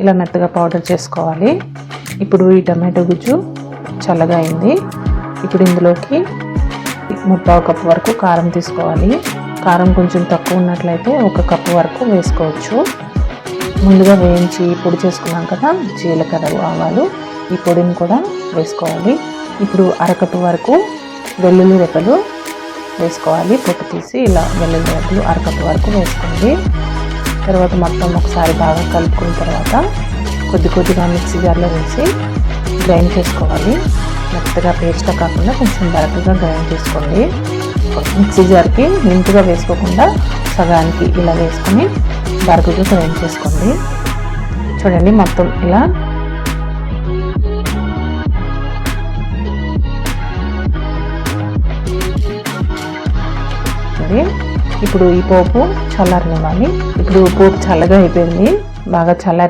ఇలా మెత్తగా పౌడర్ చేసుకోవాలి. ఇప్పుడు ఈ టమాటో గుజ్జు చల్లగా అయింది. ఇప్పుడు ఇందులోకి 3/4 కప్పు వరకు కారం తీసుకోవాలి. కారం కొంచెం తక్కువ ఉన్నట్లయితే 1 కప్పు వరకు వేసుకోవచ్చు. ముందుగా వేయించి పొడి చేసుకున్నాం కదా జీలకర్ర, ఆవాలు, ఈ పొడిని కూడా వేసుకోవాలి. ఇప్పుడు 1/2 కప్పు వరకు వెల్లుల్లి రెబ్బలు వేసుకోవాలి. పొట్టు తీసి ఇలా వెల్లుల్లి రెబ్బలు 1/2 కప్పు వరకు వేసుకోండి. తర్వాత మొత్తం ఒకసారి బాగా కలుపుకున్న తర్వాత కొద్దిగా మిక్సీ జార్లో వేసి గ్రైండ్ చేసుకోవాలి. మెత్తగా పేస్ట్గా కాకుండా కొంచెం బరకగా గ్రైండ్ చేసుకోండి. మిక్సీ జార్కి నింపుగా వేసుకోకుండా సగానికి ఇలా వేసుకొని బరకగా గ్రైండ్ చేసుకోండి. చూడండి మొత్తం ఇలా ఇప్పుడు ఈ పోపు చల్లారనివ్వాలి. ఇప్పుడు పోపు చల్లగా అయిపోయింది, బాగా చల్లారి